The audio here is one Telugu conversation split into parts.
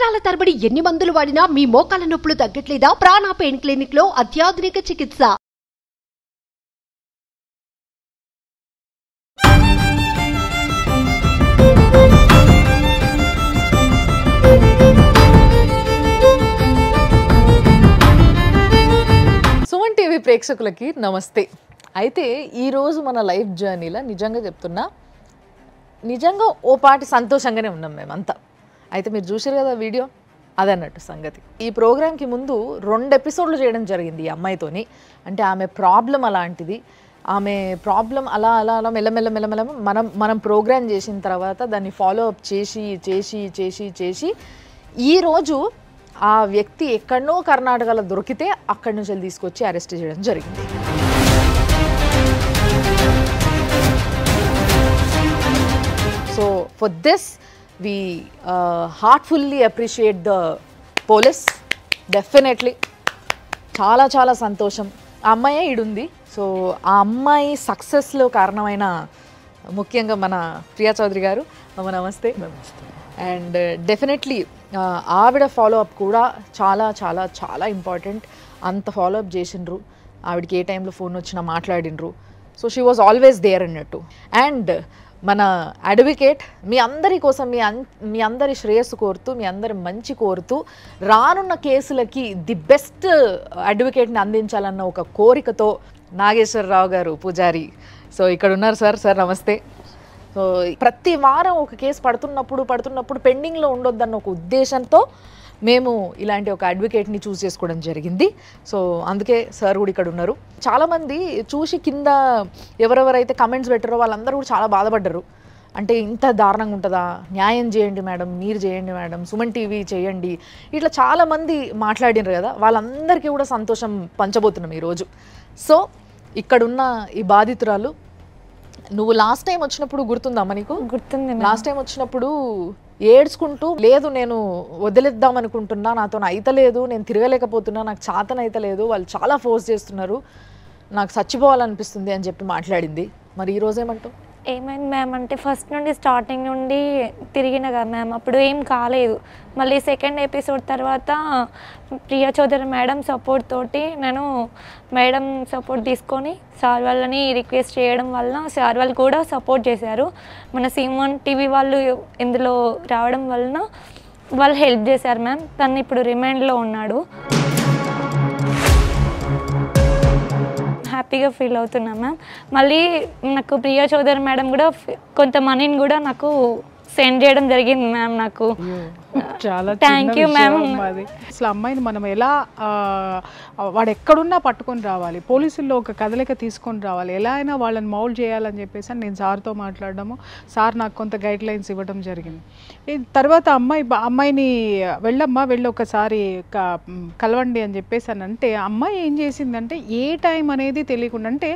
సంవత్సరాల తరబడి ఎన్ని మందులు వాడినా మీ మోకాల నొప్పులు తగ్గట్లేదా? ప్రాణ పెయిన్ క్లినిక్ లో అత్యాధునిక చికిత్స. సుమన్ టీవీ ప్రేక్షకులకి నమస్తే. అయితే ఈరోజు మన లైఫ్ జర్నీలో నిజంగా చెప్తున్నా, నిజంగా ఓ పాటి సంతోషంగానే ఉన్నాం మేమంతా. అయితే మీరు చూసారు కదా వీడియో, అదన్నట్టు సంగతి. ఈ ప్రోగ్రామ్కి ముందు 2 ఎపిసోడ్లు చేయడం జరిగింది ఈ అమ్మాయితోని. అంటే ఆమె ప్రాబ్లం అలాంటిది, ఆమె ప్రాబ్లం అలా అలా అలా మెల్లమెల్ల మనం ప్రోగ్రామ్ చేసిన తర్వాత దాన్ని ఫాలో అప్ చేసి ఈరోజు ఆ వ్యక్తి ఎక్కడనో కర్ణాటకలో దొరికితే అక్కడి నుంచి తీసుకొచ్చి అరెస్ట్ చేయడం జరిగింది. So for this we heartfully appreciate the police. Definitely చాలా చాలా సంతోషం. ఆ అమ్మాయే ఈడుంది. సో ఆ అమ్మాయి సక్సెస్లో కారణమైన ముఖ్యంగా మన ప్రియా చౌదరి గారు, నమస్తే. అండ్ డెఫినెట్లీ ఆవిడ ఫాలోఅప్ కూడా చాలా చాలా చాలా ఇంపార్టెంట్. అంత ఫాలోఅప్ చేసిండ్రు, ఆవిడకి ఏ టైంలో ఫోన్ వచ్చినా మాట్లాడిండ్రు. So she was always there అన్నట్టు. అండ్ మన అడ్వకేట్ మీ అందరి కోసం, మీ అందరి శ్రేయస్సు కోరుతూ, మీ అందరి మంచి కోరుతూ, రానున్న కేసులకి ది బెస్ట్ అడ్వకేట్ని అందించాలన్న ఒక కోరికతో నాగేశ్వరరావు గారు పూజారి సో ఇక్కడ ఉన్నారు. సార్ నమస్తే. సో ప్రతి వారం ఒక కేసు పడుతున్నప్పుడు పెండింగ్లో ఉండొద్దన్న ఒక ఉద్దేశంతో మేము ఇలాంటి ఒక అడ్వకేట్ని చూస్ చేసుకోవడం జరిగింది. సో అందుకే సార్ కూడా ఇక్కడ ఉన్నారు. చాలామంది చూసి కింద ఎవరెవరైతే కమెంట్స్ పెట్టారో వాళ్ళందరూ కూడా చాలా బాధపడ్డారు. అంటే ఇంత దారుణంగా ఉంటుందా, న్యాయం చేయండి మేడం, మీరు చేయండి మేడం, సుమన్ టీవీ చేయండి, ఇట్లా చాలామంది మాట్లాడినారు కదా. వాళ్ళందరికీ కూడా సంతోషం పంచబోతున్నాం ఈరోజు. సో ఇక్కడున్న ఈ బాధితురాలు, నువ్వు లాస్ట్ టైం వచ్చినప్పుడు గుర్తుందమ్మా నీకు? గుర్తుంది. లాస్ట్ టైం వచ్చినప్పుడు ఏడ్చుకుంటూ, లేదు నేను వదిలేద్దాం అనుకుంటున్నా, నాతో అయితలేదు, నేను తిరగలేకపోతున్నా, నాకు చాతన అయితలేదు, వాళ్ళు చాలా ఫోర్స్ చేస్తున్నారు, నాకు చచ్చిపోవాలనిపిస్తుంది అని చెప్పి మాట్లాడింది. మరి ఈరోజు ఏమంటావు? ఏమైంది మ్యామ్ అంటే ఫస్ట్ నుండి స్టార్టింగ్ నుండి తిరిగిన కదా మ్యామ్, అప్పుడు ఏం కాలేదు. మళ్ళీ సెకండ్ ఎపిసోడ్ తర్వాత ప్రియా చౌదరి మేడం సపోర్ట్ తోటి నేను మేడం సపోర్ట్ తీసుకొని సార్ వాళ్ళని రిక్వెస్ట్ చేయడం వల్ల సార్ వాళ్ళు కూడా సపోర్ట్ చేశారు. మన సుమన్ టీవీ వాళ్ళు ఇందులో రావడం వలన వాళ్ళు హెల్ప్ చేశారు మ్యామ్. తను ఇప్పుడు రిమైండ్లో ఉన్నాడు. హ్యాపీగా ఫీల్ అవుతున్నా మ్యామ్. మళ్ళీ నాకు ప్రియా చౌదరి మేడం కూడా కొంత మనీని కూడా నాకు సెండ్ చేయడం జరిగింది మ్యామ్. నాకు చాలా థ్యాంక్ యూ మ్యామ్. అసలు అమ్మాయిని మనం ఎలా వాడు ఎక్కడున్నా పట్టుకొని రావాలి, పోలీసుల్లో ఒక కదలిక తీసుకొని రావాలి, ఎలా అయినా వాళ్ళని మౌల్డ్ చేయాలని చెప్పేసి నేను సార్తో మాట్లాడడము, సార్ నాకు కొంత గైడ్ లైన్స్ ఇవ్వడం జరిగింది. తర్వాత అమ్మాయిని వెళ్ళి ఒకసారి కలవండి అని చెప్పేసి అని అంటే, అమ్మాయి ఏం చేసిందంటే ఏ టైం అనేది తెలియకుండా, అంటే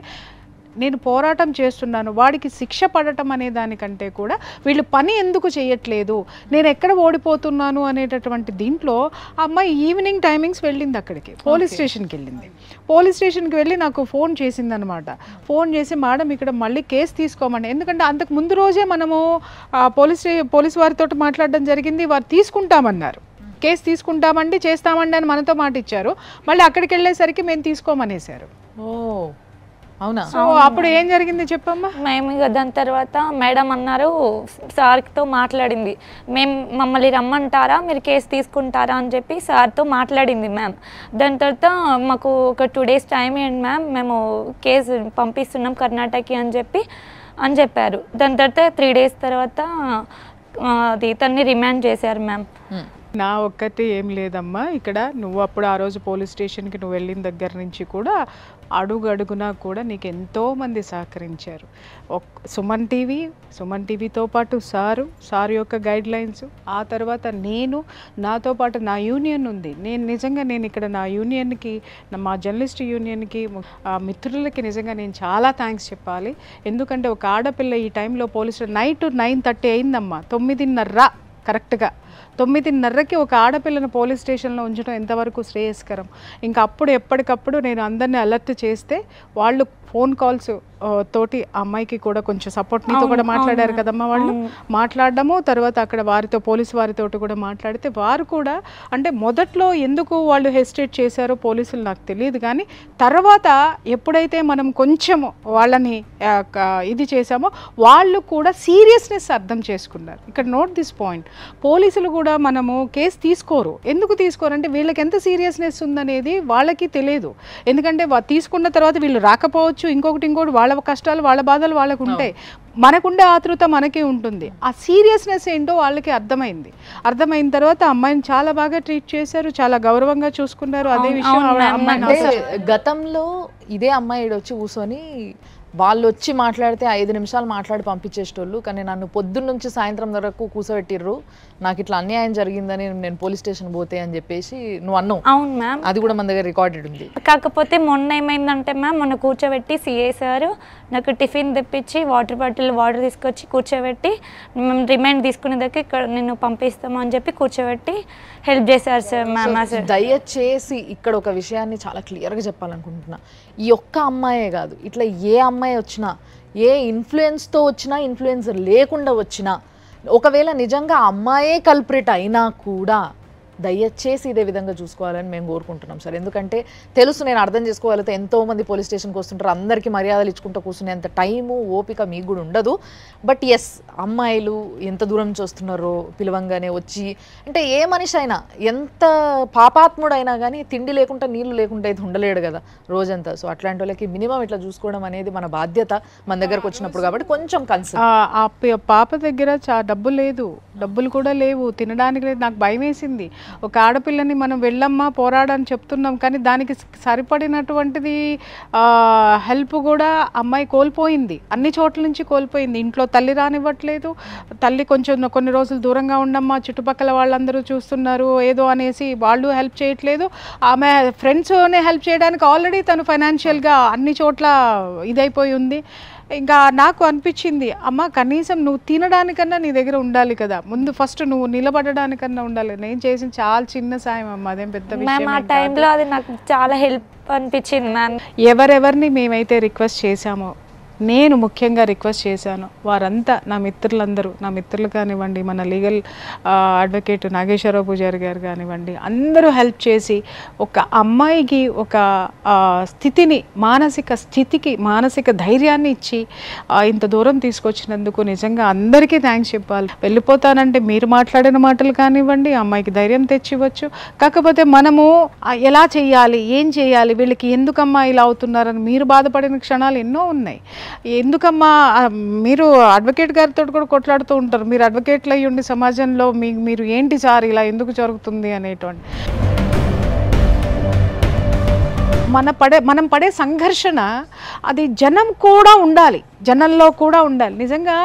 నేను పోరాటం చేస్తున్నాను, వాడికి శిక్ష పడటం అనే దానికంటే కూడా వీళ్ళు పని ఎందుకు చేయట్లేదు, నేను ఎక్కడ ఓడిపోతున్నాను అనేటటువంటి దీంట్లో అమ్మాయి ఈవినింగ్ టైమింగ్స్ వెళ్ళింది అక్కడికి, పోలీస్ స్టేషన్కి వెళ్ళింది. పోలీస్ స్టేషన్కి వెళ్ళి నాకు ఫోన్ చేసింది అనమాట. ఫోన్ చేసి మేడం ఇక్కడ మళ్ళీ కేసు తీసుకోమండి, ఎందుకంటే అంతకు ముందు రోజే మనము పోలీస్ వారితో మాట్లాడడం జరిగింది, వారు తీసుకుంటామన్నారు, కేసు తీసుకుంటామండి చేస్తామండి అని మనతో మాట ఇచ్చారు. మళ్ళీ అక్కడికి వెళ్ళేసరికి మేము తీసుకోమనేసారు. అవునా? సో అప్పుడు ఏం జరిగింది చెప్పమ్మా? మేము దాని తర్వాత మేడం అన్నారు, సార్తో మాట్లాడింది, మమ్మల్ని రమ్మంటారా, మీరు కేసు తీసుకుంటారా అని చెప్పి సార్తో మాట్లాడింది మ్యామ్. దాని తర్వాత మాకు ఒక 2 days టైం ఇవ్వండి మ్యామ్, మేము కేసు పంపిస్తున్నాం కర్ణాటకకి అని చెప్పారు. దాని తర్వాత 3 days తర్వాత అది తన్ని రిమాండ్ చేశారు మ్యామ్. నా ఒక్కటి ఏం లేదమ్మా, ఇక్కడ నువ్వు అప్పుడు ఆ రోజు పోలీస్ స్టేషన్కి నువ్వు వెళ్ళిన దగ్గర నుంచి కూడా అడుగునా కూడా నీకు ఎంతోమంది సహకరించారు. సుమన్ టీవీతో పాటు సారు యొక్క గైడ్ లైన్స్, ఆ తర్వాత నాతో పాటు నా యూనియన్ ఉంది. నేను ఇక్కడ నా యూనియన్కి, మా జర్నలిస్ట్ యూనియన్కి, మిత్రులకి నిజంగా నేను చాలా థ్యాంక్స్ చెప్పాలి. ఎందుకంటే ఒక ఆడపిల్ల ఈ టైంలో పోలీసులు నైట్ 9:30 అయిందమ్మా, 9:30 కరెక్ట్గా 9:30కి ఒక ఆడపిల్లను పోలీస్ స్టేషన్లో ఉంచడం ఎంతవరకు శ్రేయస్కరం. ఇంకా అప్పుడు ఎప్పటికప్పుడు నేను అందరినీ అలర్ట్ చేస్తే వాళ్ళు ఫోన్ కాల్స్ తోటి అమ్మాయికి కూడా కొంచెం సపోర్ట్, నీతో కూడా మాట్లాడారు కదమ్మా వాళ్ళు, మాట్లాడడము, తర్వాత అక్కడ వారితో పోలీసు వారితో కూడా మాట్లాడితే వారు కూడా అంటే మొదట్లో ఎందుకు వాళ్ళు హెసిటేట్ చేశారో పోలీసులు నాకు తెలియదు, కానీ తర్వాత ఎప్పుడైతే మనం కొంచెం వాళ్ళని ఇది చేసామో వాళ్ళు కూడా సీరియస్నెస్ అర్థం చేసుకున్నారు. ఇక్కడ నోట్ దిస్ పాయింట్, పోలీసులు కూడా మనము కేసు తీసుకోరు. ఎందుకు తీసుకోరు అంటే వీళ్ళకి ఎంత సీరియస్నెస్ ఉందనేది వాళ్ళకి తెలియదు. ఎందుకంటే తీసుకున్న తర్వాత వీళ్ళు రాకపోవచ్చు, ఇంకొకటి వాళ్ళ కష్టాలు వాళ్ళ బాధలు వాళ్ళకు ఉంటాయి, మనకుండే ఆతృత మనకి ఉంటుంది. ఆ సీరియస్నెస్ ఏంటో వాళ్ళకి అర్థమైన తర్వాత అమ్మాయిని చాలా బాగా ట్రీట్ చేశారు, చాలా గౌరవంగా చూసుకున్నారు. అదే విషయం గతంలో ఇదే అమ్మాయి వచ్చి కూర్చొని వాళ్ళు వచ్చి మాట్లాడితే 5 నిమిషాలు మాట్లాడి పంపించేసేటోళ్ళు, కానీ నన్ను పొద్దున్న నుంచి సాయంత్రం వరకు కూర్చోబెట్టిర్రు, నాకు ఇట్లా అన్యాయం జరిగిందని నేను పోలీస్ స్టేషన్ పోతే అని చెప్పేసి నువ్వు అన్నావు. అవును మ్యామ్, అది కూడా మన దగ్గర రికార్డెడ్ ఉంది. కాకపోతే మొన్న ఏమైందంటే మ్యామ్, మొన్న కూర్చోబెట్టి సిఐ సార్ నాకు టిఫిన్ తెప్పించి వాటర్ తీసుకొచ్చి కూర్చోబెట్టి మేము రిమైండ్ తీసుకునేదాకా ఇక్కడ నిన్ను పంపిస్తాము అని చెప్పి కూర్చోబెట్టి హెల్ప్ చేశారు సార్. మ్యామ్ దయచేసి ఇక్కడ ఒక విషయాన్ని చాలా క్లియర్గా చెప్పాలనుకుంటున్నా, ఈ ఒక్క అమ్మాయే కాదు, ఇట్లా ఏ అమ్మాయి వచ్చినా, ఏ ఇన్ఫ్లుయెన్స్తో వచ్చినా, ఇన్ఫ్లుయెన్సర్ లేకుండా వచ్చినా, ఒకవేళ నిజంగా అమ్మాయే కల్ప్రిట్ అయినా కూడా దయచేసి ఇదే విధంగా చూసుకోవాలని మేము కోరుకుంటున్నాం సార్. ఎందుకంటే తెలుసు, నేను అర్థం చేసుకోగలిగితే ఎంతోమంది పోలీస్ స్టేషన్కి వస్తుంటారు, అందరికీ మర్యాదలు ఇచ్చుకుంటూ కూర్చునేంత టైము ఓపిక మీకు కూడా ఉండదు. బట్ ఎస్, అమ్మాయిలు ఎంత దూరం నుంచి వస్తున్నారో పిలవంగానే వచ్చి, అంటే ఏ మనిషి అయినా ఎంత పాపాత్ముడైనా కానీ తిండి లేకుండా నీళ్లు లేకుండా అయితే ఉండలేడు కదా రోజంతా. సో అట్లాంటి వాళ్ళకి మినిమం ఇట్లా చూసుకోవడం అనేది మన బాధ్యత మన దగ్గరకు వచ్చినప్పుడు. కాబట్టి కొంచెం కన్సర్న్. పాప దగ్గర డబ్బులు కూడా లేవు, తినడానికి లేదు. నాకు భయం వేసింది. ఒక ఆడపిల్లని మనం వెళ్ళమ్మా పోరాడని చెప్తున్నాం, కానీ దానికి సరిపడినటువంటిది హెల్ప్ కూడా అమ్మాయి కోల్పోయింది, అన్ని చోట్ల నుంచి కోల్పోయింది. ఇంట్లో తల్లి రానివ్వట్లేదు, తల్లి కొంచెం కొన్ని రోజులు దూరంగా ఉండమ్మా, చుట్టుపక్కల వాళ్ళందరూ చూస్తున్నారు ఏదో అనేసి వాళ్ళు హెల్ప్ చేయట్లేదు. ఆమె ఫ్రెండ్స్నే హెల్ప్ చేయడానికి ఆల్రెడీ తను ఫైనాన్షియల్గా అన్ని చోట్ల ఇదైపోయి ఉంది. ఇంకా నాకు అనిపించింది, అమ్మ కనీసం నువ్వు తినడానికన్నా నీ దగ్గర ఉండాలి కదా, ముందు ఫస్ట్ నువ్వు నిలబడడానికన్నా ఉండాలి. నేను చేసిన చాలా చిన్న సాయం అమ్మ, అదేం పెద్ద విషయం. ఆ టైంలో అది నాకు చాలా హెల్ప్ అనిపించింది మ్యామ్. ఎవరెవరిని మేమైతే రిక్వెస్ట్ చేశామో, నేను ముఖ్యంగా రిక్వెస్ట్ చేశాను, వారంతా నా మిత్రులు కానివ్వండి, మన లీగల్ అడ్వకేట్ నాగేశ్వరరావు పూజారి గారు కానివ్వండి, అందరూ హెల్ప్ చేసి ఒక అమ్మాయికి ఒక మానసిక ధైర్యాన్ని ఇచ్చి ఇంత దూరం తీసుకొచ్చినందుకు నిజంగా అందరికీ థ్యాంక్స్ చెప్పాలి. వెళ్ళిపోతానంటే మీరు మాట్లాడిన మాటలు కానివ్వండి అమ్మాయికి ధైర్యం తెచ్చివచ్చు. కాకపోతే మనము ఎలా చేయాలి, ఏం చేయాలి, వీళ్ళకి ఎందుకమ్మా ఇలా అవుతున్నారని మీరు బాధపడిన క్షణాలు ఎన్నో ఉన్నాయి. ఎందుకమ్మా మీరు అడ్వకేట్ గారితో కూడా కొట్లాడుతూ ఉంటారు, మీరు అడ్వకేట్లు అయ్యి ఉండి సమాజంలో మీరు ఏంటి సార్ ఇలా ఎందుకు జరుగుతుంది అనేటువంటి మనం పడే సంఘర్షణ అది జనంలో కూడా ఉండాలి. నిజంగా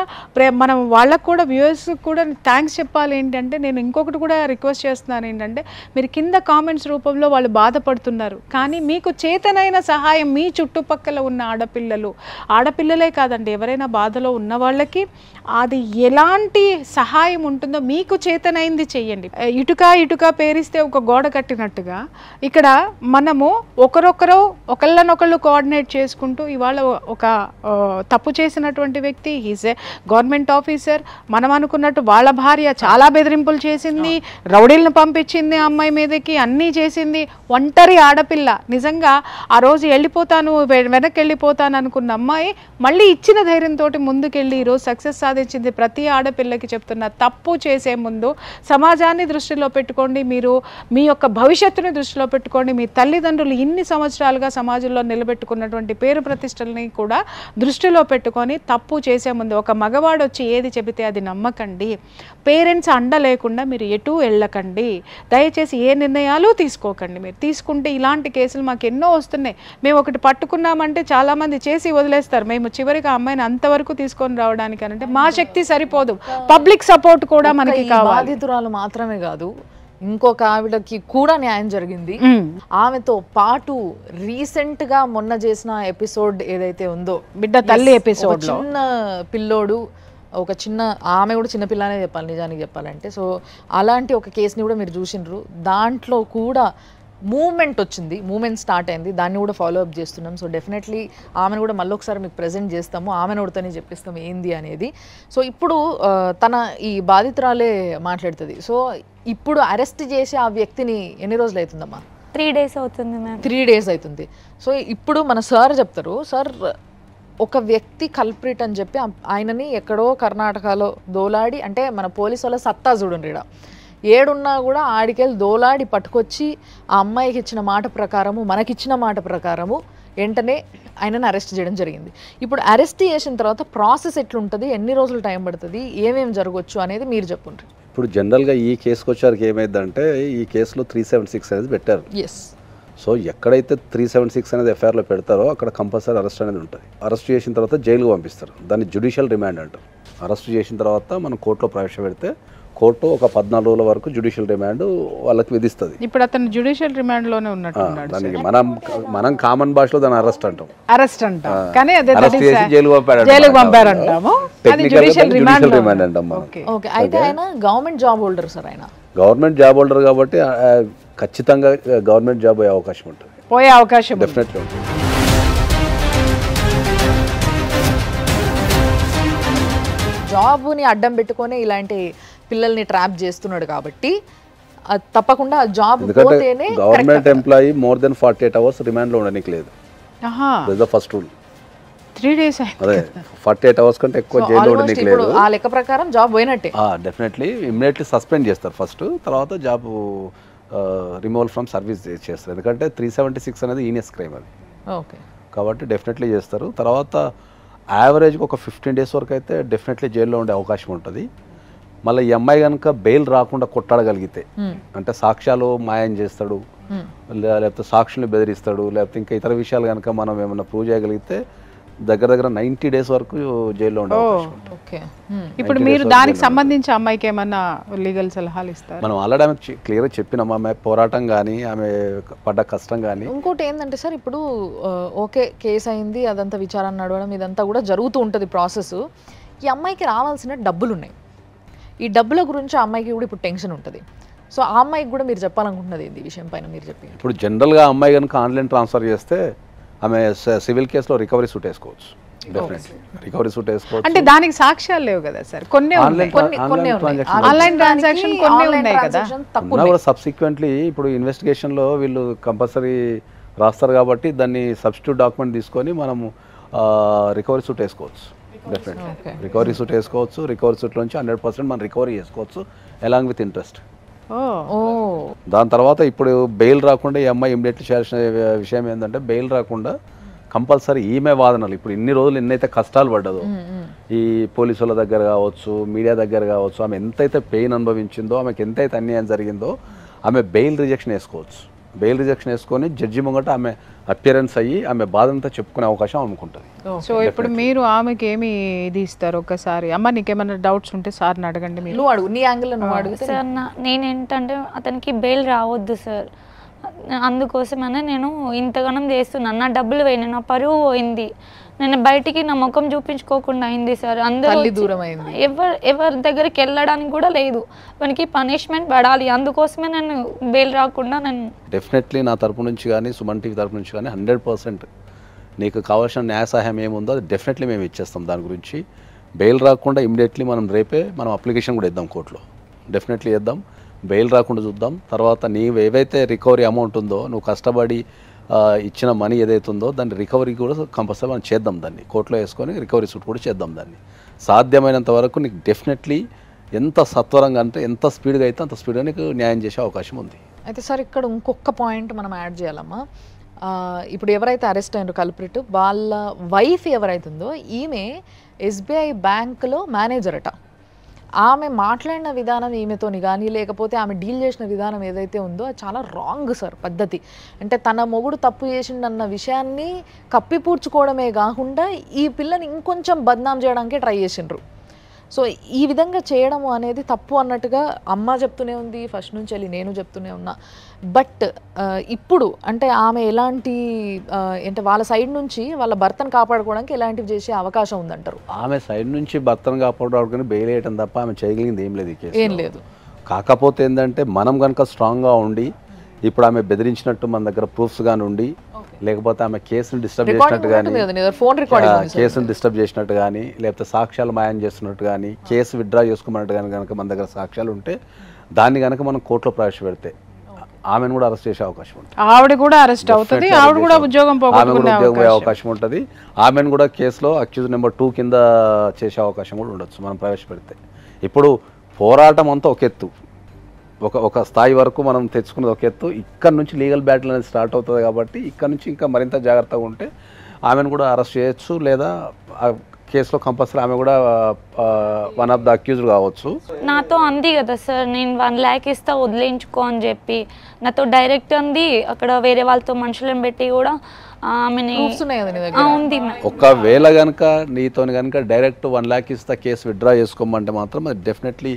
మనం వాళ్ళకు కూడా వ్యూవర్స్కి కూడా థ్యాంక్స్ చెప్పాలి. ఏంటంటే నేను ఇంకొకటి కూడా రిక్వెస్ట్ చేస్తున్నాను, ఏంటంటే మీరు కింద కామెంట్స్ రూపంలో వాళ్ళు బాధపడుతున్నారు, కానీ మీకు చేతనైన సహాయం మీ చుట్టుపక్కల ఉన్న ఆడపిల్లలే కాదండి, ఎవరైనా బాధలో ఉన్న వాళ్ళకి అది ఎలాంటి సహాయం ఉంటుందో మీకు చేతనైంది చెయ్యండి. ఇటుక పేరిస్తే ఒక గోడ కట్టినట్టుగా ఇక్కడ మనము ఒకళ్ళనొకళ్ళు కోఆర్డినేట్ చేసుకుంటూ, ఇవాళ ఒక తప్పు చేసినటువంటి వ్యక్తి ఈజ్ ఏ గవర్నమెంట్ ఆఫీసర్, మనం అనుకున్నట్టు వాళ్ళ భార్య చాలా బెదిరింపులు చేసింది, రౌడీలను పంపించింది అమ్మాయి మీదకి, అన్నీ చేసింది. ఒంటరి ఆడపిల్ల, నిజంగా ఆ రోజు వెనక్కి వెళ్ళిపోతాను అనుకున్న అమ్మాయి మళ్ళీ ఇచ్చిన ధైర్యంతో ముందుకెళ్ళి ఈరోజు సక్సెస్ సాధించింది. ప్రతి ఆడపిల్లకి చెప్తున్న, తప్పు చేసే ముందు సమాజాన్ని దృష్టిలో పెట్టుకోండి, మీరు మీ యొక్క భవిష్యత్తుని దృష్టిలో పెట్టుకోండి, మీ తల్లిదండ్రులు ఇన్ని సంవత్సరాలుగా సమాజంలో నిలబెట్టుకున్నటువంటి పేరు ప్రతిష్టలని కూడా దృష్టిలో పెట్టుకొని తప్పు చేసే ముందు ఒక మగవాడు వచ్చి ఏది చెబితే అది నమ్మకండి, పేరెంట్స్ అండ లేకుండా మీరు ఎటు వెళ్ళకండి, దయచేసి ఏ నిర్ణయాలు తీసుకోకండి. మీరు తీసుకుంటే ఇలాంటి కేసులు మాకు ఎన్నో వస్తున్నాయి. మేము ఒకటి పట్టుకున్నామంటే చాలామంది చేసి వదిలేస్తారు, మేము చివరికి ఆ అమ్మాయిని అంతవరకు తీసుకొని రావడానికి అంటే మా శక్తి సరిపోదు, పబ్లిక్ సపోర్ట్ కూడా మనకి కావాలి. బాధితురాలు మాత్రమే కాదు, ఇంకొక ఆవిడకి కూడా న్యాయం జరిగింది. ఆమెతో పాటు రీసెంట్ గా మొన్న చేసిన ఎపిసోడ్ ఏదైతే ఉందో, బిడ్డ తల్లి ఎపిసోడ్, చిన్న పిల్లోడు ఒక చిన్న ఆమె కూడా చిన్నపిల్లనే చెప్పాలి నిజానికి చెప్పాలంటే. సో అలాంటి ఒక కేసుని కూడా మీరు చూసిండ్రు, దాంట్లో కూడా మూమెంట్ వచ్చింది, మూమెంట్ స్టార్ట్ అయింది, దాన్ని కూడా ఫాలో అప్ చేస్తున్నాం. సో డెఫినెట్లీ ఆమెను కూడా మళ్ళీ ఒకసారి మీకు ప్రజెంట్ చేస్తాము, ఆమెను ఒకతోనే చెప్పిస్తాము ఏంది అనేది. సో ఇప్పుడు తన ఈ బాధితురాలే మాట్లాడుతుంది. సో ఇప్పుడు అరెస్ట్ చేసి ఆ వ్యక్తిని ఎన్ని రోజులు అవుతుందమ్మా? 3 days అవుతుంది మ్యామ్. 3 days అవుతుంది. సో ఇప్పుడు మన సార్ చెప్తారు, సార్ ఒక వ్యక్తి కల్ప్రిట్ అని చెప్పి ఆయనని ఎక్కడో కర్ణాటకలో దోలాడి, అంటే మన పోలీసు వాళ్ళ సత్తా చూడండి, ఇక్కడ ఏడున్నా కూడా ఆడికెళ్ళి దోలాడి పట్టుకొచ్చి ఆ అమ్మాయికి ఇచ్చిన మాట ప్రకారము, మనకిచ్చిన మాట ప్రకారము వెంటనే ఆయనను అరెస్ట్ చేయడం జరిగింది. ఇప్పుడు అరెస్ట్ చేసిన తర్వాత ప్రాసెస్ ఎట్లుంటుంది, ఎన్ని రోజులు టైం పడుతుంది, ఏమేమి జరగవచ్చు అనేది మీరు చెప్పండి. ఇప్పుడు జనరల్గా ఈ కేసుకు వచ్చారికి ఏమైందంటే ఈ కేసులో 376 అనేది పెట్టారు. ఎస్. సో ఎక్కడైతే 376 అనేది ఎఫ్ఐఆర్లో పెడతారో అక్కడ కంపల్సరీ అరెస్ట్ అనేది ఉంటుంది. అరెస్ట్ చేసిన తర్వాత జైలుకు పంపిస్తారు, దాన్ని జ్యుడిషియల్ రిమాండ్ అంటారు. అరెస్ట్ చేసిన తర్వాత మనం కోర్టులో ప్రవేశపెడితే కోర్టు ఒక 14 రోజుల వరకు జ్యుడిషియల్ రిమాండ్ వాళ్ళకి విధిస్తుంది. ఇప్పుడు అతను జ్యుడిషియల్ రిమాండ్ లోనే ఉన్నట్టున్నాడు. దానికి మనం కామన్ భాషలో దాన్ని అరెస్ట్ అంటాం. అరెస్ట్ అంటాం, కానీ అదే అరెస్ట్ చేసి జైలుకు పంపారంటాము. టెక్నికల్ జ్యుడిషియల్ రిమాండ్ అంటాం మనం. ఓకే. అయితే ఆయన గవర్నమెంట్ జాబ్ హోల్డర్ సార్, ఆయన గవర్నమెంట్ జాబ్ హోల్డర్ కాబట్టి ఖచ్చితంగా గవర్నమెంట్ జాబ్ అయ్యే అవకాశం ఉంటుంది, పోయే అవకాశం డెఫినెట్లీ ఉంటుంది. జాబ్ని అడ్డం పెట్టుకొని ఇలాంటి పిల్లల్ని ట్రాప్ చేస్తున్నాడు కాబట్టి తప్పకుండా జాబ్ పోతేనే. Government employee more than 48 hours రిమాండ్లో ఉండడానికి లేదు. First rule 3 days. అదే 48 hours కంటే ఎక్కువ జైల్లో ఉండడానికి లేదు. ఆ లెక్క ప్రకారం జాబ్ పోయినట్టే. డెఫినెట్లీ ఇమ్మీడియట్లీ సస్పెండ్ చేస్తారు ఫస్ట్, తర్వాత జాబ్ రిమూవల్ ఫ్రమ్ సర్వీస్ చేస్తారు. ఎందుకంటే 376 అనేది ఈనియస్ క్రైమ్ అది. ఓకే. కాబట్టి డెఫినెట్లీ చేస్తారు. తర్వాత యావరేజ్గా ఒక 15 days వరకు అయితే డెఫినెట్లీ జైల్లో ఉండే అవకాశం ఉంటుంది. మళ్ళీ ఈ అమ్మాయి కనుక బెయిల్ రాకుండా కొట్టాడగలిగితే, అంటే సాక్ష్యాలు మాయం చేస్తాడు, లేకపోతే సాక్షుల్ని బెదిరిస్తాడు, లేకపోతే ఇంకా ఇతర విషయాలు కనుక మనం ఏమైనా ప్రూవ్ చేయగలిగితే దగ్గర 90 days వరకు జైల్లో ఉండే అవకాశం ఉంటుంది. ఇప్పుడు మీరు దానికి సంబంధించి అమ్మాయికి ఏమన్నా లీగల్ సలహాలు ఇస్తారు? మనం ఆల్రెడీ ఆమె క్లియర్గా చెప్పినాం, ఆమె పోరాటం కానీ ఆమె పడ్డ కష్టం కానీ. ఇంకోటి ఏంటంటే సార్, ఇప్పుడు ఓకే కేసు అయింది, అదంతా విచారణ నడవడం ఇదంతా కూడా జరుగుతూ ఉంటుంది ప్రాసెస్. ఈ అమ్మాయికి రావాల్సిన డబ్బులు ఉన్నాయి, ఈ డబ్బుల గురించి ఆ అమ్మాయికి కూడా ఇప్పుడు టెన్షన్ ఉంటుంది. సో ఆ అమ్మాయికి కూడా మీరు చెప్పాలనుకుంటున్నది ఈ విషయం పైన మీరు చెప్పి. ఇప్పుడు జనరల్గా అమ్మాయి కనుక ఆన్లైన్ ట్రాన్స్ఫర్ చేస్తే ఆమె సివిల్ కేసులో రికవరీ సూట్ వేసుకోవచ్చు, డెఫినెట్లీ రికవరీ సూట్ వేసుకోవచ్చు. అంటే దానికి సాక్ష్యాలు లేవు కదా సార్, కొన్ని ఆన్లైన్ ట్రాన్సాక్షన్ కొన్ని ఉన్నాయి కదా. కూడా సబ్సిక్వెంట్లీ ఇప్పుడు ఇన్వెస్టిగేషన్లో వీళ్ళు కంపల్సరీ రాస్తారు కాబట్టి దాన్ని సబ్స్టిట్యూట్ డాక్యుమెంట్ తీసుకొని మనము రికవరీ సూట్ వేసుకోవచ్చు, డెఫినెట్లీ రికవరీ సూట్ వేసుకోవచ్చు. రికవరీ సూట్ నుంచి 100% మనం రికవరీ చేసుకోవచ్చు అలాంగ్ విత్ ఇంట్రెస్ట్. దాని తర్వాత ఇప్పుడు బెయిల్ రాకుండా ఈ అమ్మాయి ఇమ్మీడియట్లీ చేయాల్సిన విషయం ఏంటంటే, బెయిల్ రాకుండా కంపల్సరీ ఈమె వాదనలు, ఇప్పుడు ఇన్ని రోజులు ఎన్నైతే కష్టాలు పడ్డదో ఈ పోలీసుల దగ్గర కావచ్చు, మీడియా దగ్గర కావచ్చు, ఆమె ఎంతైతే పెయిన్ అనుభవించిందో, ఆమెకి ఎంతైతే అన్యాయం జరిగిందో, ఆమె బెయిల్ రిజెక్షన్ వేసుకోవచ్చు. బెయిల్ రిజెక్షన్ వేసుకొని జడ్జి ముంగట ఆమె అపియరెన్స్ అయ్యి ఆమె బాధంతా చెప్పుకునే అవకాశం అనుకుంటుంది. సో ఇప్పుడు మీరు ఆమెకి ఏమి ఇది ఇస్తారు? ఒకసారి అమ్మ నీకేమైనా డౌట్స్ ఉంటే సార్ని అడగండి, నువ్వు అడుగు, నీ యాంగిల్లో నువ్వు అడుగు. సార్ నేనేంటంటే అతనికి బెయిల్ రావద్దు సార్, అందుకోసమనే నేను ఇంతగానం చేస్తున్నాను. నా డబ్బులు పోయినాయి, నా పరువు పోయింది, నేను బయటికి నా ముఖం చూపించుకోకుండా అయింది సార్. అందరూ ఎవరి దగ్గరికి వెళ్ళడానికి కూడా లేదు, మనకి పనిష్మెంట్ పడాలి, అందుకోసమే నేను బెయిల్ రాకుండా నేను డెఫినెట్లీ నా తరపు నుంచి కానీ సుమన్ టీవీ తరపు నుంచి కానీ 100% నీకు కావాల్సిన న్యాయ సహాయం ఏముందో అది డెఫినెట్లీ మేము ఇచ్చేస్తాం. దాని గురించి బెయిల్ రాకుండా ఇమ్మీడియట్లీ మనం రేపే మనం అప్లికేషన్ కూడా ఇద్దాం కోర్టులో, డెఫినెట్లీ ఇద్దాం. బెయిల్ రాకుండా చూద్దాం. తర్వాత నీవు ఏవైతే రికవరీ అమౌంట్ ఉందో, నువ్వు కష్టపడి ఇచ్చిన మనీ ఏదైతే ఉందో దాన్ని రికవరీ కూడా కంపల్సరీ మనం చేద్దాం, దాన్ని కోర్టులో వేసుకొని రికవరీ సూట్ కూడా చేద్దాం. దాన్ని సాధ్యమైనంత వరకు నీకు డెఫినెట్లీ ఎంత సత్వరంగా అంటే ఎంత స్పీడ్గా అయితే అంత స్పీడ్గా నీకు న్యాయం చేసే అవకాశం ఉంది. అయితే సార్ ఇక్కడ ఇంకొక పాయింట్ మనం యాడ్ చేయాలమ్మా. ఇప్పుడు ఎవరైతే అరెస్ట్ అయినారో కల్ప్రిట్, వాళ్ళ వైఫ్ ఎవరైతుందో ఈమె SBI బ్యాంకులో మేనేజర్ అట. ఆమె మాట్లాడిన విధానం ఈమెతోని కానీ, లేకపోతే ఆమె డీల్ చేసిన విధానం ఏదైతే ఉందో అది చాలా రాంగ్ సార్ పద్ధతి. అంటే తన మొగుడు తప్పు చేసిండన్న విషయాన్ని కప్పిపూడ్చుకోవడమే కాకుండా ఈ పిల్లని ఇంకొంచెం బద్నాం చేయడానికే ట్రై చేసిండ్రు. సో ఈ విధంగా చేయడము అనేది తప్పు అన్నట్టుగా అమ్మ చెప్తూనే ఉంది, ఫస్ట్ నుంచి వెళ్ళి నేను చెప్తూనే ఉన్నా. బట్ ఇప్పుడు అంటే ఆమె ఎలాంటి అంటే వాళ్ళ సైడ్ నుంచి వాళ్ళ భర్తను కాపాడుకోవడానికి ఎలాంటివి చేసే అవకాశం ఉందంటారు? ఆమె సైడ్ నుంచి భర్తను కాపాడుకోవడానికి బెయిల్ వేయటం తప్ప ఆమె చేయగలిగింది ఏం లేదు ఈ కేసు. ఏం లేదు. కాకపోతే ఏంటంటే మనం కనుక స్ట్రాంగ్గా ఉండి, ఇప్పుడు ఆమె బెదిరించినట్టు మన దగ్గర ప్రూఫ్స్ కానీ ఉండి, లేకపోతే ఆమె కేసును డిస్టర్బ్ చేసినట్టు కానీ, కేసును డిస్టర్బ్ చేసినట్టు కానీ, లేకపోతే సాక్ష్యాలు మాయం చేస్తున్నట్టు కానీ, కేసు విత్డ్రా చేసుకోమన్నట్టు కానీ కనుక మన దగ్గర సాక్ష్యాలు ఉంటే దాన్ని కనుక మనం కోర్టులో ప్రవేశపెడితే ఆమెను కూడా అరెస్ట్ చేసే అవకాశం ఉంటుంది. ఆవిడ కూడా అరెస్ట్ అవుతుంది, ఆవిడ కూడా ఉద్యోగం పోగొట్టుకునే అవకాశం ఉంటుంది. ఆమెను కూడా కేసులో అక్యూజ్ నెంబర్ 2 కింద చేసే అవకాశం కూడా ఉండొచ్చు మనం ప్రవేశపెడితే. ఇప్పుడు పోరాటం అంతా ఒక ఎత్తు, ఒక స్థాయి వరకు మనం తెచ్చుకున్నది ఒక ఎత్తు. ఇక్కడ నుంచి లీగల్ బ్యాటిల్ అనేది స్టార్ట్ అవుతుంది కాబట్టి ఇక్కడ నుంచి ఇంకా మరింత జాగ్రత్తగా ఉంటే ఆమెను కూడా అరెస్ట్ చేయొచ్చు, లేదా కేసులో కంపల్సరీ ఆమె కూడా వన్ ఆఫ్ ద అక్యూజ్డ్ కావచ్చు. నాతో అంది కదా సార్, నేను 1 lakh ఇస్తా వదిలేయించుకో అని చెప్పి నాతో డైరెక్ట్ అంది. అక్కడ వేరే వాళ్ళతో మనుషులను పెట్టి కూడా ఆమెని ఉంది. ఒకవేళ కనుక నీతో కనుక డైరెక్ట్ 1 lakh ఇస్తా కేసు విత్డ్రా చేసుకోమంటే మాత్రం అది డెఫినెట్లీ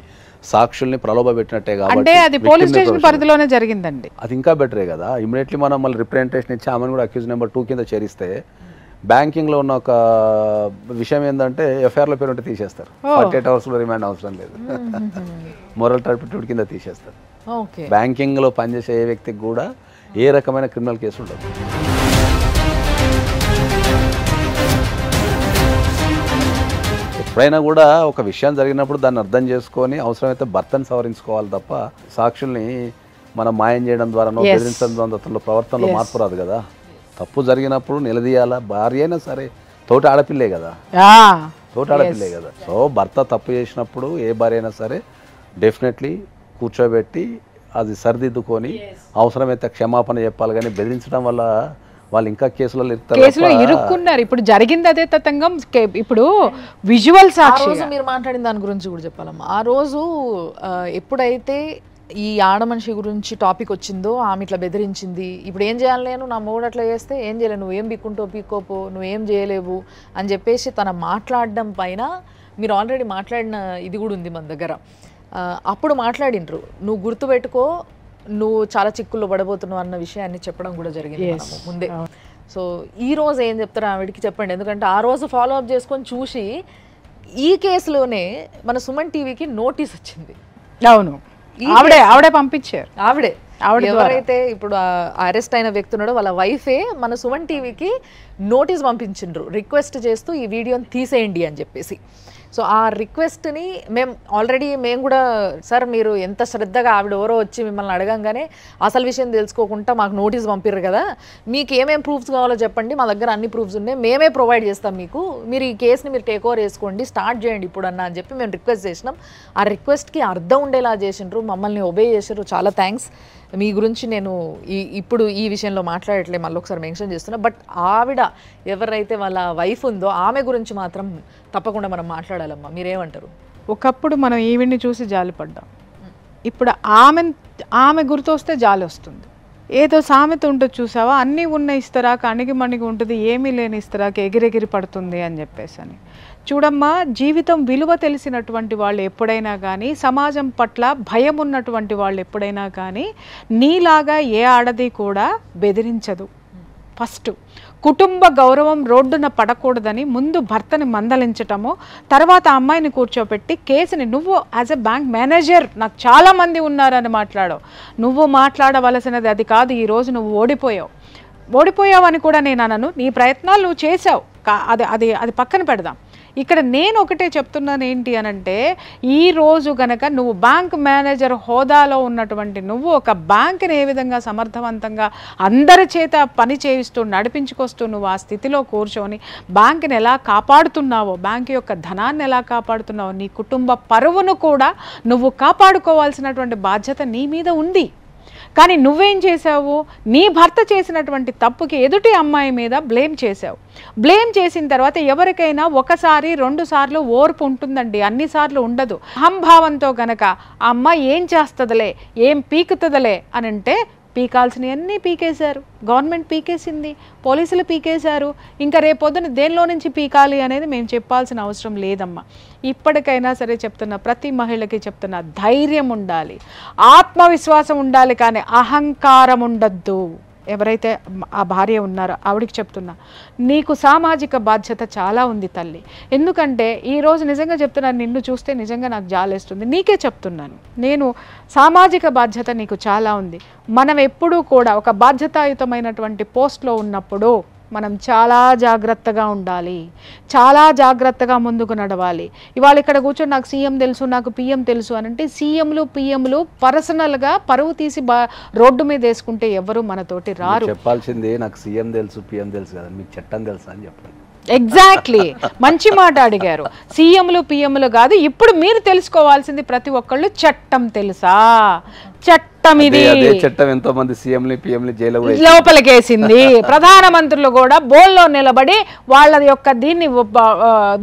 సాక్షుల్ని ప్రలోభ పెట్టినట్టే కాబట్టి అది పోలీస్ స్టేషన్ పరిధిలోనే జరిగిందండి. అది ఇంకా బెటరే కదా. ఇమీడియట్లీ మనం మళ్ళీ రిప్రజెంటేషన్ ఇచ్చి ఆమెను కూడా అక్యూజ్ నెంబర్ 2 కింద చేరిస్తే బ్యాంకింగ్లో ఉన్న ఒక విషయం ఏంటంటే ఎఫ్ఐఆర్లో పేరు ఉంటే తీసేస్తారు. 48 hours రిమాండ్ అవసరం లేదు, మోరల్ టర్పిట్యూడ్ కింద తీసేస్తారు. బ్యాంకింగ్లో పనిచేసే ఏ వ్యక్తికి కూడా ఏ రకమైన క్రిమినల్ కేసు ఉండదు. ఎప్పుడైనా కూడా ఒక విషయం జరిగినప్పుడు దాన్ని అర్థం చేసుకొని అవసరమైతే భర్తను సవరించుకోవాలి తప్ప సాక్షుల్ని మనం మాయం చేయడం ద్వారా బెదిరించడం ద్వారా ప్రవర్తనలో మార్పు రాదు కదా. తప్పు జరిగినప్పుడు నిలదీయాలా. భార్య అయినా సరే తోటి ఆడపిల్లే కదా, సో భర్త తప్పు చేసినప్పుడు ఏ భార్య అయినా సరే డెఫినెట్లీ కూర్చోబెట్టి అది సరిదిద్దుకొని అవసరమైతే క్షమాపణ చెప్పాలి. కానీ బెదిరించడం వల్ల వాళ్ళు ఇంకా కేసులో ఇరుక్కున్నారు. ఇప్పుడు జరిగింది అదే తతంగం. ఇప్పుడు విజువల్ సాక్షి మీరు మాట్లాడిన దాని గురించి కూడా చెప్పాలమ్మా. ఆ రోజు ఎప్పుడైతే ఈ ఆడ మనిషి గురించి టాపిక్ వచ్చిందో, ఆమె ఇట్లా బెదిరించింది, ఇప్పుడు ఏం చేయాలి, నేను నా మూడు అట్లా చేస్తే ఏం చేయలేవు, నువ్వేం బిక్కుంటావు పీక్కోపో, నువ్వేం చేయలేవు అని చెప్పేసి తన మాట్లాడడం పైన మీరు ఆల్రెడీ మాట్లాడిన ఇది కూడా ఉంది మన దగ్గర. అప్పుడు మాట్లాడిండ్రు, నువ్వు గుర్తుపెట్టుకో నువ్వు చాలా చిక్కుల్లో పడబోతున్నావు అన్న విషయాన్ని చెప్పడం కూడా జరిగింది ముందే. సో ఈ రోజు ఏం చెప్తారు ఆవిడికి చెప్పండి. ఎందుకంటే ఆ రోజు ఫాలో అప్ చేసుకొని చూసి ఈ కేసులోనే మన సుమన్ టీవీకి నోటీస్ వచ్చింది. అవును, ఆవిడే పంపించారు. ఆవిడే ఎవరైతే ఇప్పుడు అరెస్ట్ అయిన వ్యక్తి ఉన్నాడో వాళ్ళ వైఫే మన సుమన్ టీవీకి నోటీస్ పంపించిండ్రు, రిక్వెస్ట్ చేస్తూ ఈ వీడియోని తీసేయండి అని చెప్పేసి. సో ఆ రిక్వెస్ట్ని మేము కూడా సార్ మీరు ఎంత శ్రద్ధగా ఆవిడ ఎవరో వచ్చి మిమ్మల్ని అడగంగానే అసలు విషయం తెలుసుకోకుండా మాకు నోటీస్ పంపిర్రు కదా, మీకు ఏమేమి ప్రూఫ్స్ కావాలో చెప్పండి, మా దగ్గర అన్ని ప్రూఫ్స్ ఉన్నాయి, మేమే ప్రొవైడ్ చేస్తాం మీకు, మీరు ఈ కేసుని మీరు టేక్ ఓవర్ చేసుకోండి, స్టార్ట్ చేయండి ఇప్పుడు అన్న అని చెప్పి మేము రిక్వెస్ట్ చేసినాం. ఆ రిక్వెస్ట్కి అర్థం ఉండేలా చేసిండ్రు, మమ్మల్ని ఒబే చేసారు, చాలా థ్యాంక్స్. మీ గురించి నేను ఇప్పుడు ఈ విషయంలో మాట్లాడట్లే, మళ్ళీ ఒకసారి మెన్షన్ చేస్తున్నా. బట్ ఆవిడ ఎవరైతే వాళ్ళ వైఫ్ ఉందో ఆమె గురించి మాత్రం తప్పకుండా మనం మాట్లాడాలమ్మా. మీరేమంటారు? ఒకప్పుడు మనం ఈవిడ్ని చూసి జాలి పడ్డాం, ఇప్పుడు ఆమె గుర్తొస్తే జాలి వస్తుంది. ఏదో సామెత ఉంటుంది చూసావా, అన్నీ ఉన్న ఇస్తరాక అణిగి మణిగి ఉంటుంది, ఏమీ లేని ఇస్తరాక ఎగిరెగిరి పడుతుంది అని చెప్పేసి అని. చూడమ్మా, జీవితం విలువ తెలిసినటువంటి వాళ్ళు ఎప్పుడైనా కానీ, సమాజం పట్ల భయం ఉన్నటువంటి వాళ్ళు ఎప్పుడైనా కానీ నీలాగా ఏ ఆడది కూడా బెదిరించదు. ఫస్ట్ కుటుంబ గౌరవం రోడ్డున పడకూడదని ముందు భర్తని మందలించటము, తర్వాత అమ్మాయిని కూర్చోబెట్టి కేసుని నువ్వు యాజ్ ఎ బ్యాంక్ మేనేజర్, నాకు చాలామంది ఉన్నారని మాట్లాడావు. నువ్వు మాట్లాడవలసినది అది కాదు. ఈరోజు నువ్వు ఓడిపోయావని కూడా నేను అనను, నీ ప్రయత్నాలు నువ్వు చేసావు, అది పక్కన పెడదాం. ఇక్కడ నేను ఒకటే చెప్తున్నాను ఏంటి అనంటే, ఈరోజు గనక నువ్వు బ్యాంక్ మేనేజర్ హోదాలో ఉన్నటువంటి నువ్వు ఒక బ్యాంక్ని ఏ విధంగా సమర్థవంతంగా అందరి చేత పని చేయిస్తూ నడిపించుకొస్తూ నువ్వు ఆ స్థితిలో కూర్చొని బ్యాంక్ని ఎలా కాపాడుతున్నావో, బ్యాంక్ యొక్క ధనాన్ని ఎలా కాపాడుతున్నావో, నీ కుటుంబ పరువును కూడా నువ్వు కాపాడుకోవాల్సినటువంటి బాధ్యత నీ మీద ఉంది. కానీ నువ్వేం చేసావు, నీ భర్త చేసినటువంటి తప్పుకి ఎదుటి అమ్మాయి మీద బ్లేమ్ చేసావు. బ్లేమ్ చేసిన తర్వాత ఎవరికైనా ఒకసారి 2 సార్లు ఓర్పు ఉంటుందండి, అన్నిసార్లు ఉండదు. అహంభావంతో గనక ఆ అమ్మాయి ఏం చేస్తుందిలే, ఏం పీకుతుందిలే అని అంటే పీకాల్సినవన్నీ పీకేశారు, గవర్నమెంట్ పీకేసింది, పోలీసులు పీకేశారు. ఇంకా రేపొద్దున దేనిలో నుంచి పీకాలి అనేది మేము చెప్పాల్సిన అవసరం లేదమ్మా. ఇప్పటికైనా సరే చెప్తున్నా, ప్రతి మహిళకి చెప్తున్నా, ధైర్యం ఉండాలి, ఆత్మవిశ్వాసం ఉండాలి, కానీ అహంకారం ఉండద్దు. ఎవరైతే ఆ భార్య ఉన్నారో ఆవిడికి చెప్తున్నా, నీకు సామాజిక బాధ్యత చాలా ఉంది తల్లి. ఎందుకంటే ఈరోజు నిజంగా చెప్తున్నాను, నిన్ను చూస్తే నిజంగా నాకు జాలేస్తుంది, నీకే చెప్తున్నాను. నేను సామాజిక బాధ్యత నీకు చాలా ఉంది. మనం ఎప్పుడూ కూడా ఒక బాధ్యతాయుతమైనటువంటి పోస్ట్లో ఉన్నప్పుడు మనం చాలా జాగ్రత్తగా ఉండాలి, చాలా జాగ్రత్తగా ముందుకు నడవాలి. ఇవాళ ఇక్కడ కూర్చొని నాకు సీఎం తెలుసు, నాకు పిఎం తెలుసు అని అంటే సీఎంలు పిఎంలు పర్సనల్గా పరువు తీసి రోడ్డు మీద వేసుకుంటే ఎవరు మనతోటి రారు. చెప్పాల్సిందే నాకు సీఎం తెలుసు పిఎం తెలుసు కదా, మీకు చట్టం తెలుసా అని చెప్పండి. ఎగ్జాక్ట్లీ, మంచి మాట అడిగారు. సీఎంలు పిఎంలు కాదు, ఇప్పుడు మీరు తెలుసుకోవాల్సింది ప్రతి ఒక్కళ్ళు చట్టం తెలుసా, చట్టం ఇది. చట్టం ఎంతో మంది సీఎంలు పిఎంలు జైలు లోపలికేసింది. ప్రధానమంత్రులు కూడా బోల్లో నిలబడి వాళ్ళ యొక్క దీన్ని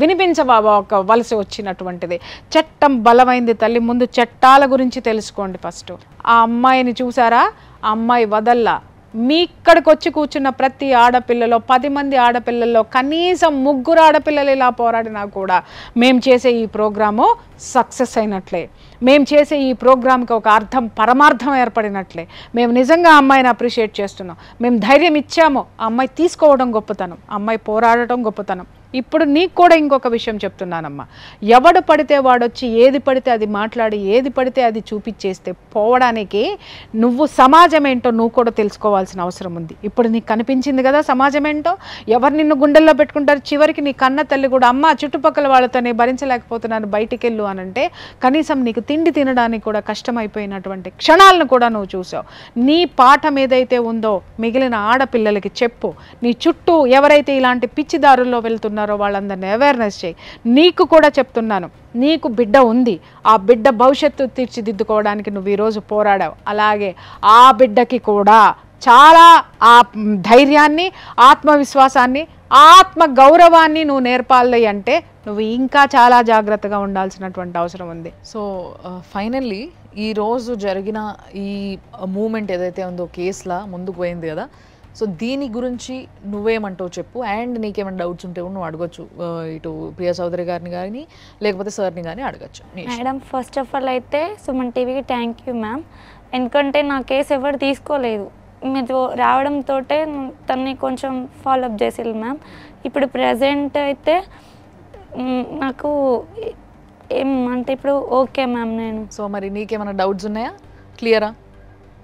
వినిపించవలసి వచ్చినటువంటిది. చట్టం బలమైంది తల్లి. ముందు చట్టాల గురించి తెలుసుకోండి ఫస్ట్. ఆ అమ్మాయిని చూసారా, ఆ అమ్మాయి వదల్లా. మీ ఇక్కడికి వచ్చి కూర్చున్న ప్రతి ఆడపిల్లలో 10 మంది ఆడపిల్లల్లో కనీసం 3 ఆడపిల్లలు ఇలా పోరాడినా కూడా మేము చేసే ఈ ప్రోగ్రాము సక్సెస్ అయినట్లే, మేము చేసే ఈ ప్రోగ్రామ్కి ఒక అర్థం పరమార్థం ఏర్పడినట్లే. మేము నిజంగా అమ్మాయిని అప్రిషియేట్ చేస్తున్నాం. మేము ధైర్యం ఇచ్చాము, ఆ అమ్మాయి తీసుకోవడం గొప్పతనం, అమ్మాయి పోరాడటం గొప్పతనం. ఇప్పుడు నీకు కూడా ఇంకొక విషయం చెప్తున్నానమ్మా, ఎవడు పడితే వాడొచ్చి ఏది పడితే అది మాట్లాడి ఏది పడితే అది చూపించేస్తే పోవడానికి నువ్వు సమాజం ఏంటో నువ్వు కూడా తెలుసుకోవాల్సిన అవసరం ఉంది. ఇప్పుడు నీకు కనిపించింది కదా సమాజం ఏంటో, ఎవరు నిన్ను గుండెల్లో పెట్టుకుంటారు. చివరికి నీ కన్న తల్లి కూడా అమ్మ చుట్టుపక్కల వాళ్ళతో నేను భరించలేకపోతున్నాను బయటికి వెళ్ళు అని అంటే కనీసం నీకు తిండి తినడానికి కూడా కష్టమైపోయినటువంటి క్షణాలను కూడా నువ్వు చూసావు. నీ పాఠం ఏదైతే ఉందో మిగిలిన ఆడపిల్లలకి చెప్పు. నీ చుట్టూ ఎవరైతే ఇలాంటి పిచ్చిదారుల్లో వెళ్తున్నారో వాళ్ళందరినీ అవేర్నెస్ చేయి. నీకు కూడా చెప్తున్నాను, నీకు బిడ్డ ఉంది, ఆ బిడ్డ భవిష్యత్తు తీర్చిదిద్దుకోవడానికి నువ్వు ఈరోజు పోరాడావు. అలాగే ఆ బిడ్డకి కూడా చాలా ఆ ధైర్యాన్ని, ఆత్మవిశ్వాసాన్ని, ఆత్మ గౌరవాన్ని నువ్వు నేర్పాలి అంటే నువ్వు ఇంకా చాలా జాగ్రత్తగా ఉండాల్సినటువంటి అవసరం ఉంది. సో ఫైనల్లీ ఈరోజు జరిగిన ఈ మూమెంట్ ఏదైతే ఉందో కేసులా ముందుకు పోయింది కదా, సో దీని గురించి నువ్వేమంటావు చెప్పు. అండ్ నీకేమైనా డౌట్స్ ఉంటే నువ్వు అడగచ్చు, ఇటు ప్రియా చౌదరి గారిని కానీ లేకపోతే సార్ని కానీ అడగచ్చు. మేడం ఫస్ట్ ఆఫ్ ఆల్ అయితే సుమన్ టీవీకి థ్యాంక్ యూ మ్యామ్. ఎందుకంటే నా కేసు ఎవరు తీసుకోలేదు, మీరు రావడంతో తనని కొంచెం ఫాలోఅప్ చేసేది మ్యామ్. ఇప్పుడు ప్రజెంట్ అయితే నాకు ఏమంటే ఇప్పుడు ఓకే మ్యామ్. నేను సో మరి నీకేమైనా డౌట్స్ ఉన్నాయా, క్లియరా?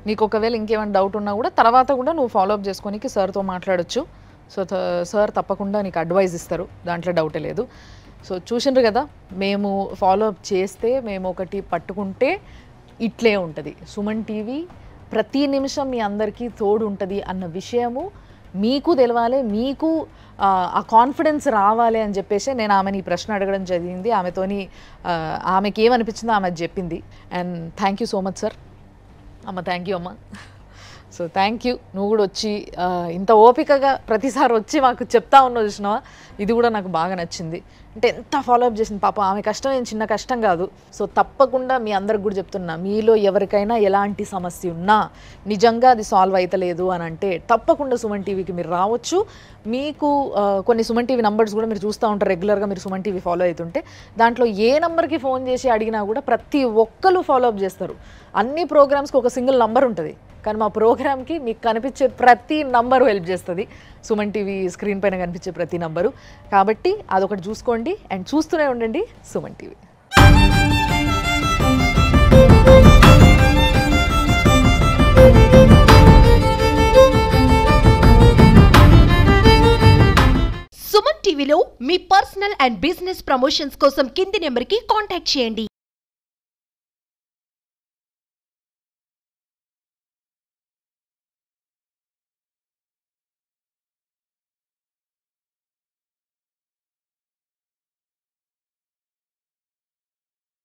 నీకు ఒకవేళ ఇంకేమైనా డౌట్ ఉన్నా కూడా తర్వాత కూడా నువ్వు ఫాలోఅప్ చేసుకోనికి సార్తో మాట్లాడచ్చు. సో సార్ తప్పకుండా నీకు అడ్వైజ్ ఇస్తారు, దాంట్లో డౌటే లేదు. సో చూసిండ్రు కదా, మేము ఫాలోఅప్ చేస్తే, మేము ఒకటి పట్టుకుంటే ఇట్లే ఉంటుంది. సుమన్ టీవీ ప్రతి నిమిషం మీ అందరికీ తోడు ఉంటుంది అన్న విషయము మీకు తెలవాలి, మీకు ఆ కాన్ఫిడెన్స్ రావాలి అని చెప్పేసి నేను ఆమెని ఈ ప్రశ్న అడగడం జరిగింది. ఆమెకి ఏమనిపించిందో ఆమె చెప్పింది. And thank you so much sir. అమ్మ థ్యాంక్ యూ అమ్మ. సో థ్యాంక్ యూ, నువ్వు కూడా వచ్చి ఇంత ఓపికగా ప్రతిసారి వచ్చి మాకు చెప్తా ఉన్నావు చూసినావా, ఇది కూడా నాకు బాగా నచ్చింది. అంటే ఎంత ఫాలోఅప్ చేసింది పాప, ఆమె కష్టం ఏం చిన్న కష్టం కాదు. సో తప్పకుండా మీ అందరికి కూడా చెప్తున్నా, మీలో ఎవరికైనా ఎలాంటి సమస్య ఉన్నా నిజంగా అది సాల్వ్ అవుతలేదు అని అంటే తప్పకుండా సుమన్ టీవీకి మీరు రావచ్చు. మీకు కొన్ని సుమన్ టీవీ నంబర్స్ కూడా మీరు చూస్తూ ఉంటారు రెగ్యులర్గా, మీరు సుమన్ టీవీ ఫాలో అవుతుంటే దాంట్లో ఏ నెంబర్కి ఫోన్ చేసి అడిగినా కూడా ప్రతి ఒక్కరు ఫాలోఅప్ చేస్తారు. అన్ని ప్రోగ్రామ్స్కి ఒక సింగిల్ నంబర్ ఉంటుంది, కానీ మా ప్రోగ్రామ్కి మీకు కనిపించే ప్రతి నంబరు హెల్ప్ చేస్తుంది. సుమన్ టీవీ స్క్రీన్ పైన కనిపించే ప్రతి నంబరు. కాబట్టి అదొకటి చూసుకోండి అండ్ చూస్తూనే ఉండండి సుమన్ టీవీ. సుమన్ టీవీలో మీ పర్సనల్ అండ్ బిజినెస్ ప్రమోషన్స్ కోసం కింది నెంబర్కి కాంటాక్ట్ చేయండి.